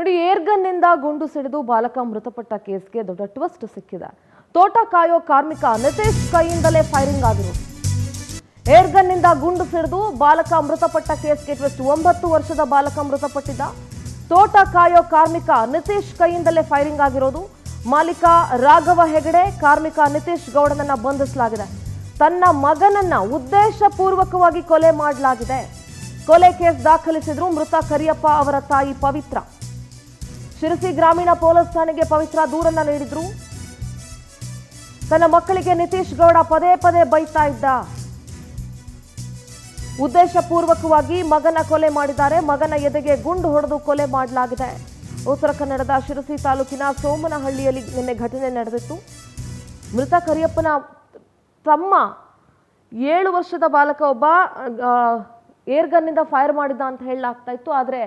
ನೋಡಿ, ಏರ್ಗನ್ನಿಂದ ಗುಂಡು ಸಿಡಿದು ಬಾಲಕ ಮೃತಪಟ್ಟ ಕೇಸ್ಗೆ ದೊಡ್ಡ ಟ್ವಿಸ್ಟ್ ಸಿಕ್ಕಿದೆ. ತೋಟ ಕಾಯೋ ಕಾರ್ಮಿಕ ನಿತೇಶ್ ಕೈಯಿಂದಲೇ ಫೈರಿಂಗ್ ಆಗಿರೋದು. ಏರ್ಗನ್ನಿಂದ ಗುಂಡು ಸಿಡಿದು ಬಾಲಕ ಮೃತಪಟ್ಟ ಕೇಸ್ಗೆ ಟ್ವಿಸ್ಟ್. 9 ವರ್ಷದ ಬಾಲಕ ಮೃತಪಟ್ಟಿದ್ದ. ತೋಟ ಕಾಯೋ ಕಾರ್ಮಿಕ ನಿತೇಶ್ ಕೈಯಿಂದಲೇ ಫೈರಿಂಗ್ ಆಗಿರೋದು. ಮಾಲೀಕ ರಾಘವ ಹೆಗಡೆ, ಕಾರ್ಮಿಕ ನಿತೇಶ್ ಗೌಡನನ್ನ ಬಂಧಿಸಲಾಗಿದೆ. ತನ್ನ ಮಗನನ್ನ ಉದ್ದೇಶಪೂರ್ವಕವಾಗಿ ಕೊಲೆ ಮಾಡಲಾಗಿದೆ. ಕೊಲೆ ಕೇಸ್ ದಾಖಲಿಸಿದ್ರು ಮೃತ ಕರಿಯಪ್ಪ ಅವರ ತಾಯಿ ಪವಿತ್ರ. ಶಿರಸಿ ಗ್ರಾಮೀಣ ಪೊಲೀಸ್ ಠಾಣೆಗೆ ಪವಿತ್ರ ದೂರನ್ನ ನೀಡಿದ್ರು. ತನ್ನ ಮಕ್ಕಳಿಗೆ ನಿತೇಶ್ ಗೌಡ ಪದೇ ಪದೇ ಬೈತಾ ಇದ್ದ. ಉದ್ದೇಶಪೂರ್ವಕವಾಗಿ ಮಗನ ಕೊಲೆ ಮಾಡಿದ್ದಾರೆ. ಮಗನ ಎದೆಗೆ ಗುಂಡು ಹೊಡೆದು ಕೊಲೆ ಮಾಡಲಾಗಿದೆ. ಉತ್ತರ ಕನ್ನಡದ ಶಿರಸಿ ತಾಲೂಕಿನ ಸೋಮನಹಳ್ಳಿಯಲ್ಲಿ ನಿನ್ನೆ ಘಟನೆ ನಡೆದಿತ್ತು. ಮೃತ ಕರಿಯಪ್ಪನ ತಮ್ಮ 7 ವರ್ಷದ ಬಾಲಕ ಒಬ್ಬ ಏರ್ಗನ್ನಿಂದ ಫೈರ್ ಮಾಡಿದ ಅಂತ ಹೇಳಲಾಗ್ತಾ ಇತ್ತು. ಆದರೆ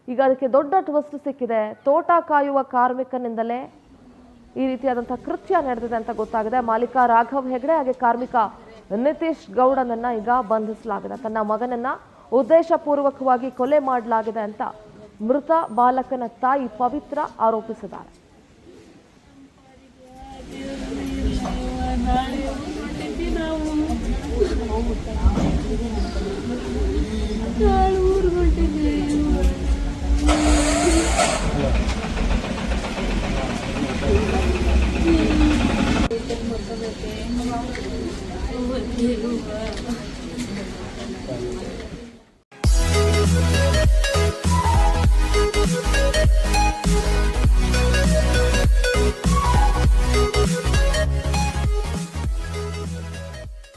ಈಗ ಅದಕ್ಕೆ ದೊಡ್ಡ ಟ್ವಿಸ್ಟ್ ಸಿಕ್ಕಿದೆ. ತೋಟ ಕಾಯುವ ಕಾರ್ಮಿಕನಿಂದಲೇ ಈ ರೀತಿಯಾದಂತಹ ಕೃತ್ಯ ನಡೆದಿದೆ ಅಂತ ಗೊತ್ತಾಗಿದೆ. ಮಾಲೀಕ ರಾಘವ್ ಹೆಗಡೆ ಹಾಗೆ ಕಾರ್ಮಿಕ ನಿತೇಶ್ ಗೌಡನನ್ನ ಈಗ ಬಂಧಿಸಲಾಗಿದೆ. ತನ್ನ ಮಗನನ್ನ ಉದ್ದೇಶಪೂರ್ವಕವಾಗಿ ಕೊಲೆ ಮಾಡಲಾಗಿದೆ ಅಂತ ಮೃತ ಬಾಲಕನ ತಾಯಿ ಪವಿತ್ರ ಆರೋಪಿಸಿದ್ದಾರೆ.